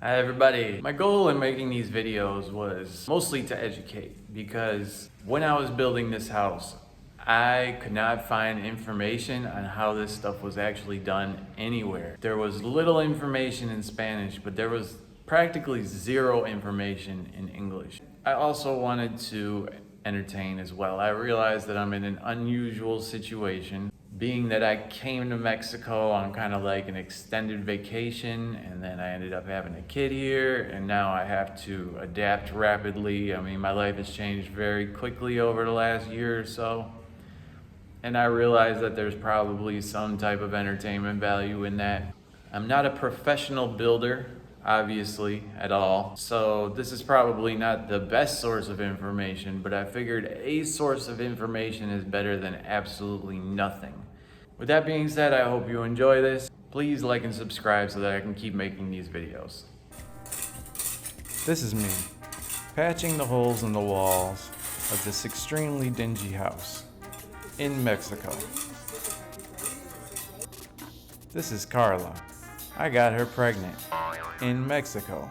Hi everybody. My goal in making these videos was mostly to educate, because when I was building this house, I could not find information on how this stuff was actually done anywhere. There was little information in Spanish, but there was practically zero information in English. I also wanted to entertain as well. I realized that I'm in an unusual situation, being that I came to Mexico on kind of like an extended vacation, and then I ended up having a kid here, and now I have to adapt rapidly. I mean, my life has changed very quickly over the last year or so. And I realize that there's probably some type of entertainment value in that. I'm not a professional builder, obviously, at all. So this is probably not the best source of information, but I figured a source of information is better than absolutely nothing. With that being said, I hope you enjoy this. Please like and subscribe so that I can keep making these videos. This is me, patching the holes in the walls of this extremely dingy house in Mexico. This is Carla. I got her pregnant in Mexico.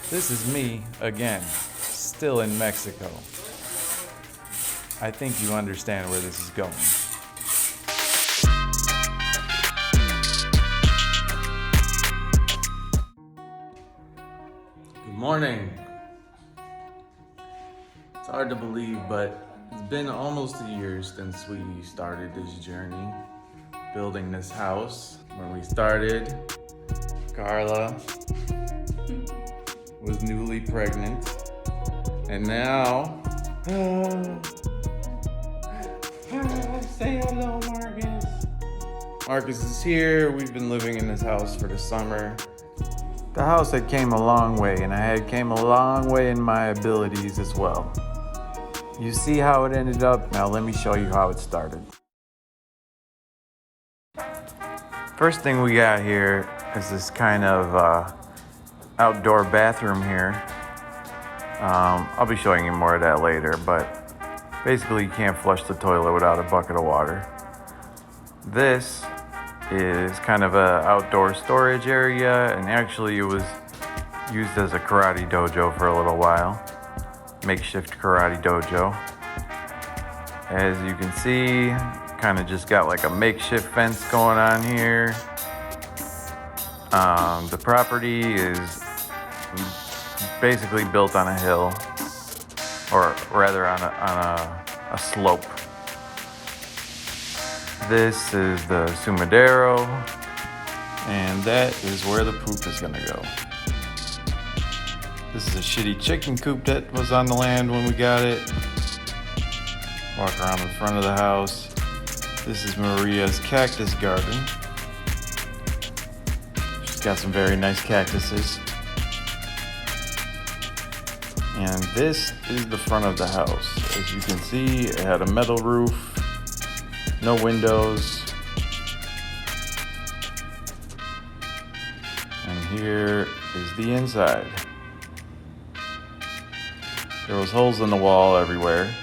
This is me again, still in Mexico. I think you understand where this is going. Good morning. It's hard to believe, but it's been almost a year since we started this journey, building this house. When we started, Carla was newly pregnant, and now, say hello, Marcus. Marcus is here. We've been living in this house for the summer. The house had came a long way, and I had came a long way in my abilities as well. You see how it ended up? Now let me show you how it started. First thing we got here is this kind of outdoor bathroom here. I'll be showing you more of that later, but basically you can't flush the toilet without a bucket of water. This is kind of a outdoor storage area, and actually it was used as a karate dojo for a little while. Makeshift karate dojo. As you can see, kind of just got like a makeshift fence going on here. The property is basically built on a hill, or rather on a slope. This is the sumidero, and that is where the poop is gonna go. This is a shitty chicken coop that was on the land when we got it. Walk around the front of the house. This is Maria's cactus garden. She's got some very nice cactuses. And this is the front of the house. As you can see, it had a metal roof, no windows. And here is the inside. There was holes in the wall everywhere,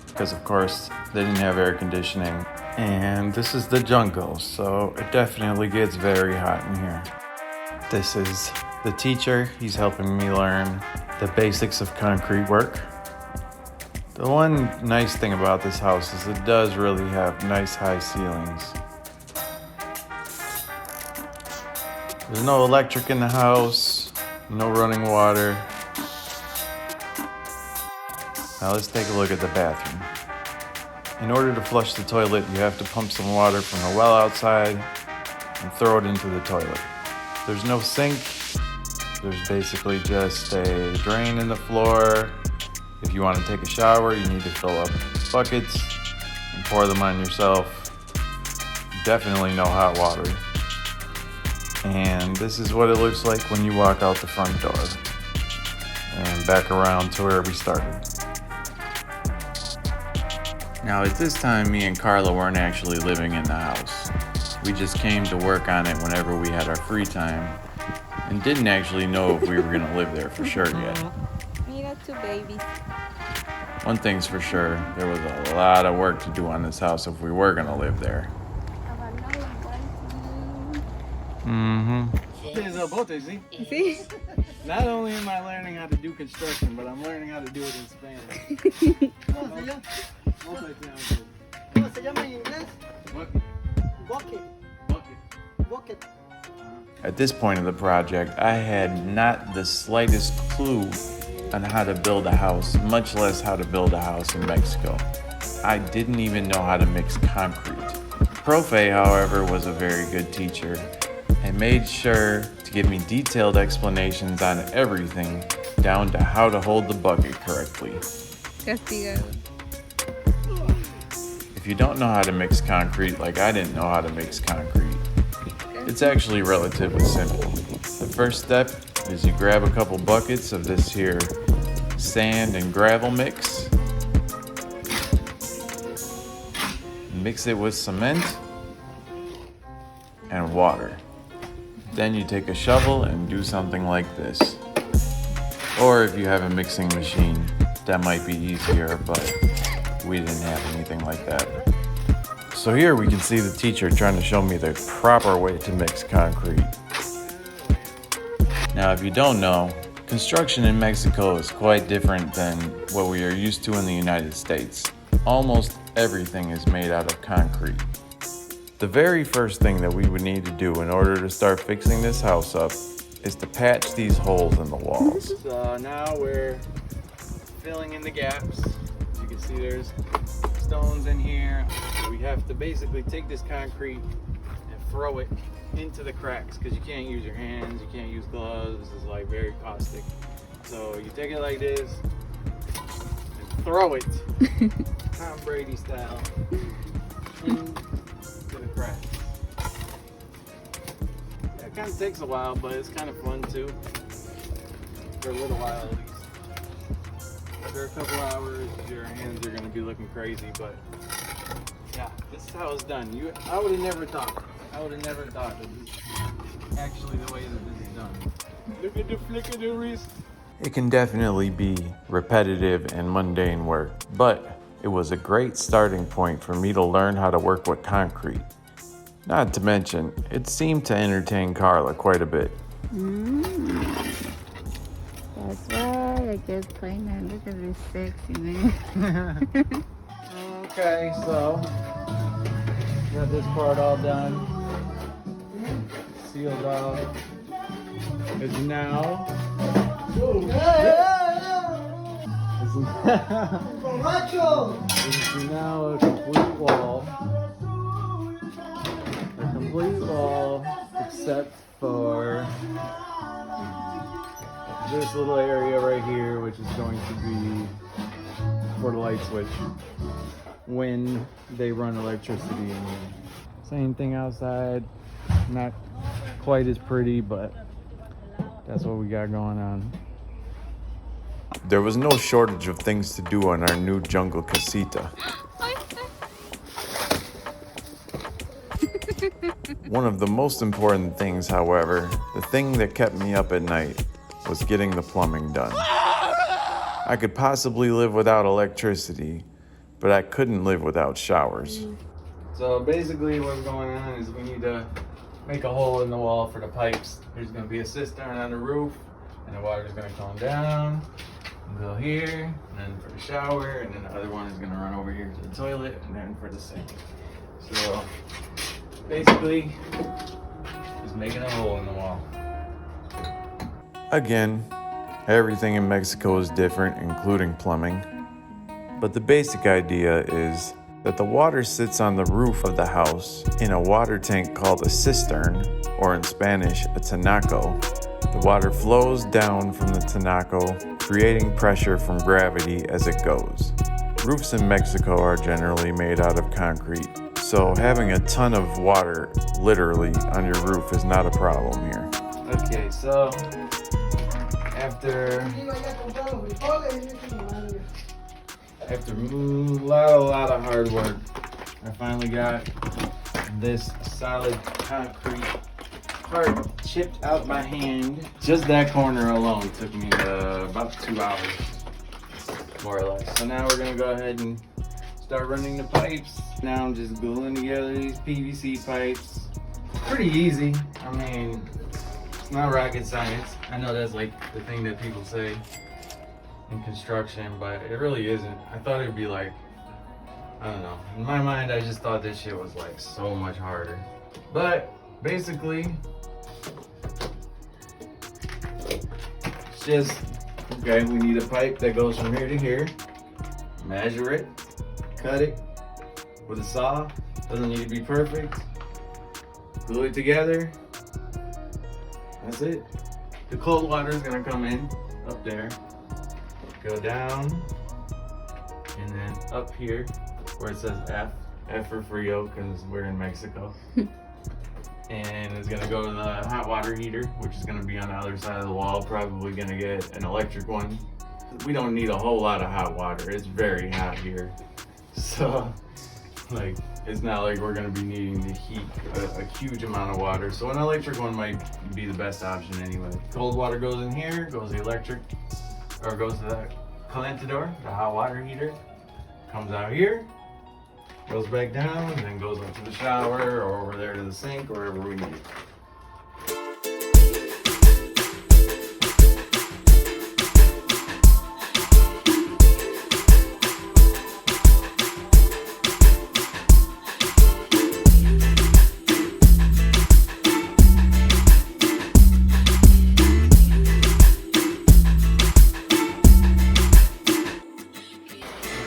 because of course they didn't have air conditioning. And this is the jungle, so it definitely gets very hot in here. This is the teacher. He's helping me learn the basics of concrete work. The one nice thing about this house is it does really have nice high ceilings. There's no electric in the house, no running water. Now let's take a look at the bathroom. In order to flush the toilet, you have to pump some water from the well outside and throw it into the toilet. There's no sink. There's basically just a drain in the floor. If you want to take a shower, you need to fill up buckets and pour them on yourself. Definitely no hot water. And this is what it looks like when you walk out the front door. And back around to where we started. Now at this time, me and Carla weren't actually living in the house. We just came to work on it whenever we had our free time, and didn't actually know if we were gonna live there for sure yet. Mira two babies. One thing's for sure, there was a lot of work to do on this house if we were gonna live there. Mm-hmm. el bote, ¿sí? Sí. Not only am I learning how to do construction, but I'm learning how to do it in Spanish. ¿Cómo se llama? Multi-talented. ¿Cómo se llama en inglés? Bucket. Bucket. Bucket. Bucket. At this point of the project, I had not the slightest clue on how to build a house, much less how to build a house in Mexico. I didn't even know how to mix concrete. Profe, however, was a very good teacher and made sure to give me detailed explanations on everything, down to how to hold the bucket correctly. Castigado. If you don't know how to mix concrete, like I didn't know how to mix concrete, it's actually relatively simple. The first step is you grab a couple buckets of this here sand and gravel mix, mix it with cement and water. Then you take a shovel and do something like this. Or if you have a mixing machine, that might be easier, but we didn't have anything like that. So here we can see the teacher trying to show me the proper way to mix concrete. Now, if you don't know, construction in Mexico is quite different than what we are used to in the United States. Almost everything is made out of concrete. The very first thing that we would need to do in order to start fixing this house up is to patch these holes in the walls. So now we're filling in the gaps. As you can see, there's stones in here. So we have to basically take this concrete and throw it into the cracks because you can't use your hands, you can't use gloves. It's like very caustic. So you take it like this and throw it, Tom Brady style, into the cracks. Yeah, it kind of takes a while, but it's kind of fun too. For a little while at least. After a couple hours, your hands are gonna be looking crazy, but yeah, this is how it's done. I would have never thought. I would have never thought that this is actually the way that this is done. Look at the flick of the wrist. It can definitely be repetitive and mundane work, but it was a great starting point for me to learn how to work with concrete. Not to mention, it seemed to entertain Carla quite a bit. That's right. I just plain and look at this sexy man. Okay, so got this part all done. Sealed off. It's now. This is now a complete wall. A complete wall, except for this little area right here, which is going to be for the light switch when they run electricity in here. Same thing outside, not quite as pretty, but that's what we got going on. There was no shortage of things to do on our new jungle casita. One of the most important things, however, the thing that kept me up at night, was getting the plumbing done. I could possibly live without electricity, but I couldn't live without showers. So basically what's going on is we need to make a hole in the wall for the pipes. There's going to be a cistern on the roof, and the water's going to come down and go here, and then for the shower, and then the other one is going to run over here to the toilet, and then for the sink. So basically, just making a hole in the wall. Again, everything in Mexico is different, including plumbing. But the basic idea is that the water sits on the roof of the house in a water tank called a cistern, or in Spanish, a tinaco. The water flows down from the tinaco, creating pressure from gravity as it goes. Roofs in Mexico are generally made out of concrete, so having a ton of water literally on your roof is not a problem here. Okay, so after a lot of hard work, I finally got this solid concrete part chipped out my hand. Just that corner alone took me about 2 hours, more or less. So now we're gonna go ahead and start running the pipes. Now I'm just gluing together these PVC pipes. Pretty easy. I mean, it's not rocket science. I know that's like the thing that people say in construction, but it really isn't. I thought it'd be like, I don't know. In my mind, I just thought this shit was like so much harder. But basically, it's just, okay, we need a pipe that goes from here to here. Measure it, cut it with a saw. Doesn't need to be perfect. Glue it together. That's it. The cold water is gonna come in up there, go down, and then up here where it says F for Frio because we're in Mexico. And it's gonna go to the hot water heater, which is gonna be on the other side of the wall. Probably gonna get an electric one. We don't need a whole lot of hot water. It's very hot here. So, like, it's not like we're gonna be needing to heat a huge amount of water. So an electric one might be the best option anyway. Cold water goes in here, goes the electric, or goes to the calentador, the hot water heater. Comes out here, goes back down, and then goes up to the shower or over there to the sink, or wherever we need it.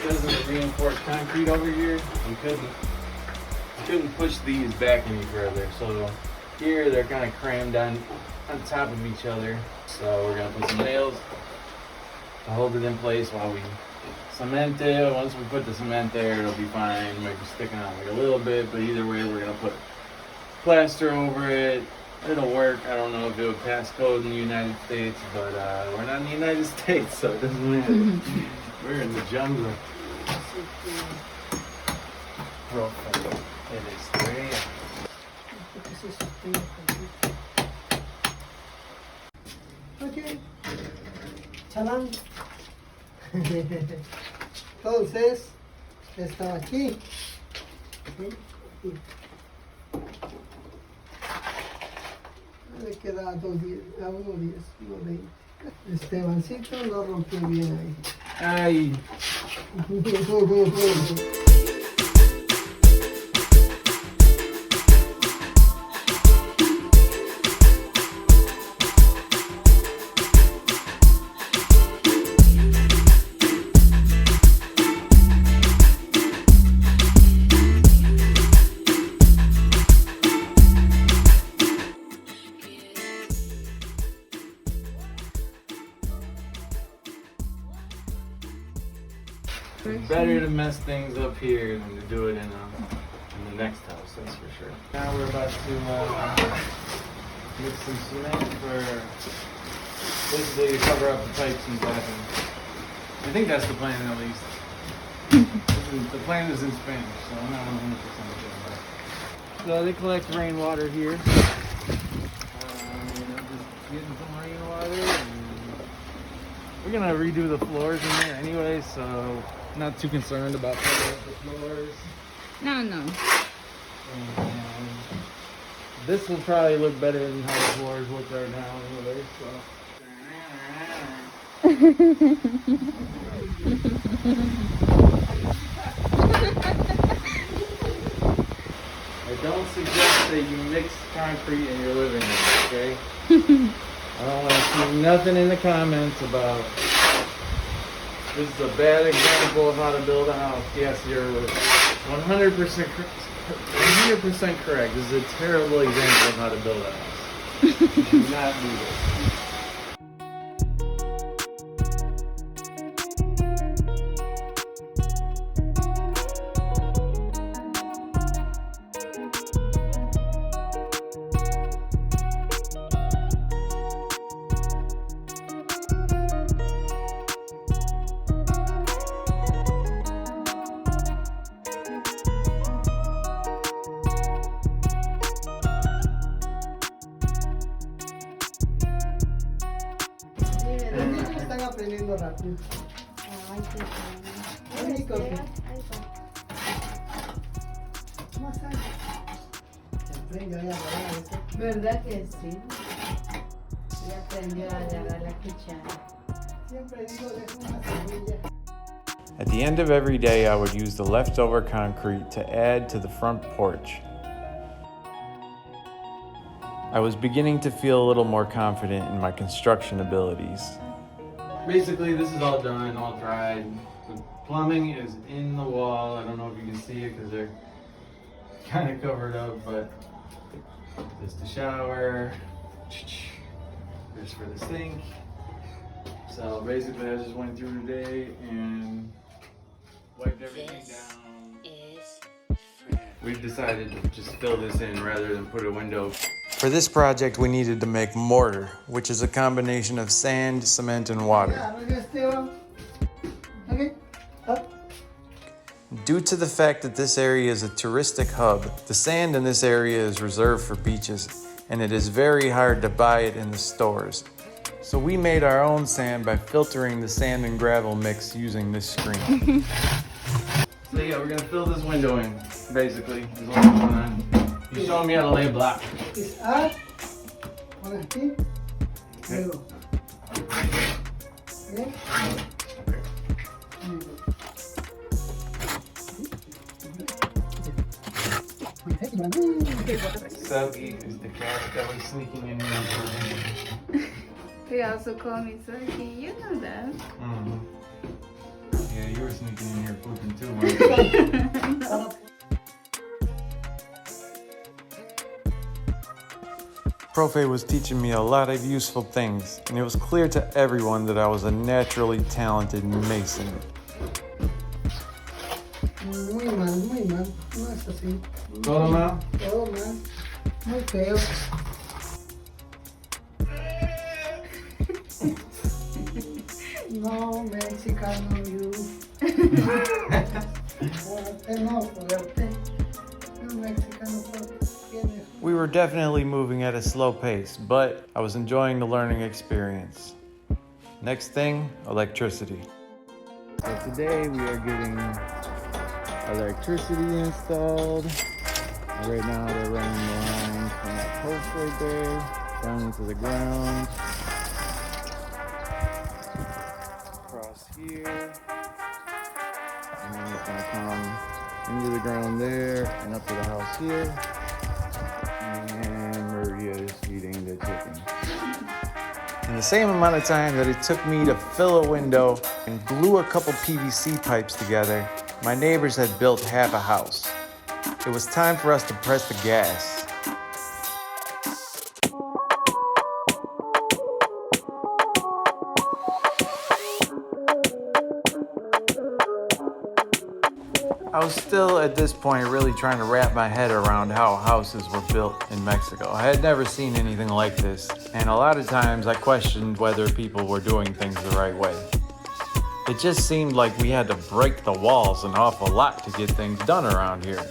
Because of the reinforced concrete over here, we couldn't push these back any further. So here they're kind of crammed on top of each other. So we're gonna put some nails to hold it in place while we cement it. Once we put the cement there, it'll be fine. Might be sticking out like a little bit, but either way, we're gonna put plaster over it. It'll work. I don't know if it would pass code in the United States, but we're not in the United States, so it doesn't matter. We're in the jungle. Perfect. It is great. Ok. Chalán. Entonces, estaba aquí. Le queda a 1:10, 1:20. Estebancito lo rompió bien ahí. Ay. It's better to mess things up here than to do it in the next house, that's for sure. Now we're about to mix some cement for basically to cover up the pipes and bathrooms. I think that's the plan at least. The plan is in Spanish, so I'm not 100% sure. So they collect rainwater here. Just getting some rainwater. And we're gonna redo the floors in there anyway, so not too concerned about putting up the floors. No. This will probably look better than how the floors look right now anyway, so. I don't suggest that you mix concrete in your living room, okay? I don't want to see nothing in the comments about this is a bad example of how to build a house. Yes, you're 100% correct. This is a terrible example of how to build a house. Do not do this. Los niños están aprendiendo rápido. Ay, qué Ay, bueno. Coqui. Más alto. Se aprende a hablar eso. ¿Verdad que sí? Ya aprendió a agarrar la cuchara. Siempre digo, dejo una semilla. At the end of every day, I would use the leftover concrete to add to the front porch. I was beginning to feel a little more confident in my construction abilities. Basically, this is all done, all dried. The plumbing is in the wall. I don't know if you can see it because they're kind of covered up, but this is the shower. This for the sink. So basically, I just went through today and wiped everything down. We've decided to just fill this in rather than put a window. For this project, we needed to make mortar, which is a combination of sand, cement, and water. Arranca Esteban. Okay. Up. Due to the fact that this area is a touristic hub, the sand in this area is reserved for beaches, and it is very hard to buy it in the stores. So we made our own sand by filtering the sand and gravel mix using this screen. So yeah, we're gonna fill this window in, basically, is what's going on. He's showing me how to lay a block. Es A. Pon aquí. Luego. Okay. Selkie is the cat that was sneaking in here. He also called me Suki. You know that. Mm-hmm. Yeah, you were sneaking in here pooping too, weren't you? Profe was teaching me a lot of useful things, and it was clear to everyone that I was a naturally talented mason. Muy mal, muy mal. No es así. Todo mal? Todo mal. Muy feo. No, mexicano, you. Fuerte, no, fuerte. Un mexicano fuerte. ¿Quién es? We were definitely moving at a slow pace, but I was enjoying the learning experience. Next thing, electricity. So today we are getting electricity installed. Right now they're running the line from that post right there down into the ground. Across here. And then it's gonna come into the ground there and up to the house here. And Maria is feeding the chicken. In the same amount of time that it took me to fill a window and glue a couple PVC pipes together, my neighbors had built half a house. It was time for us to press the gas. I was still at this point really trying to wrap my head around how houses were built in Mexico. I had never seen anything like this, and a lot of times I questioned whether people were doing things the right way. It just seemed like we had to break the walls an awful lot to get things done around here.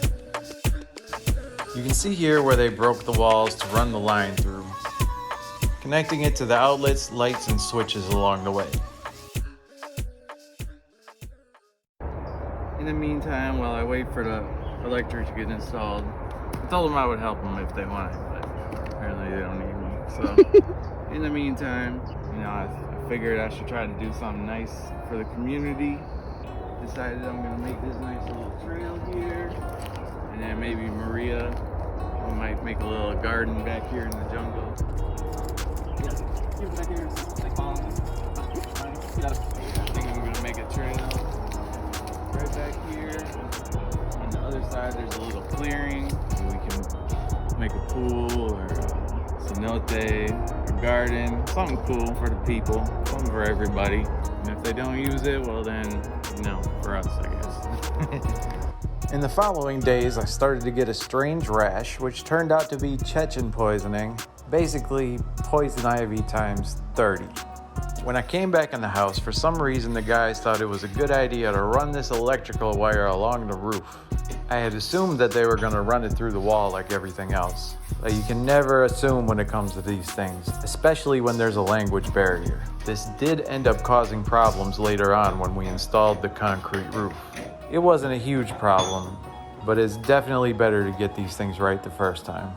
You can see here where they broke the walls to run the line through, connecting it to the outlets, lights, and switches along the way. In the meantime, while I wait for the electric to get installed, I told them I would help them if they wanted, but apparently they don't need me. So, in the meantime, you know, I figured I should try to do something nice for the community. Decided I'm gonna make this nice little trail here, and then maybe Maria, we might make a little garden back here in the jungle. I think I'm gonna make a trail right back here. On the other side, there's a little clearing. So we can make a pool or a cenote, a garden, something cool for the people, something for everybody. And if they don't use it, well then, no, for us, I guess. In the following days, I started to get a strange rash, which turned out to be Chechen poisoning, basically poison ivy times 30. When I came back in the house, for some reason the guys thought it was a good idea to run this electrical wire along the roof. I had assumed that they were going to run it through the wall like everything else. But you can never assume when it comes to these things, especially when there's a language barrier. This did end up causing problems later on when we installed the concrete roof. It wasn't a huge problem, but it's definitely better to get these things right the first time.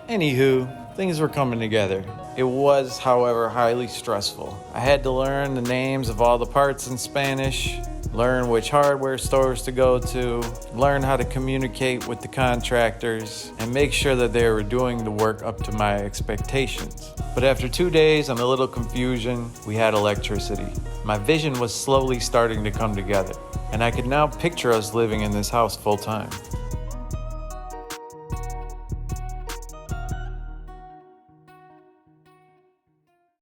Anywho, Things were coming together. It was, however, highly stressful. I had to learn the names of all the parts in Spanish, learn which hardware stores to go to, learn how to communicate with the contractors, and make sure that they were doing the work up to my expectations. But after 2 days and a little confusion, we had electricity. My vision was slowly starting to come together, and I could now picture us living in this house full time.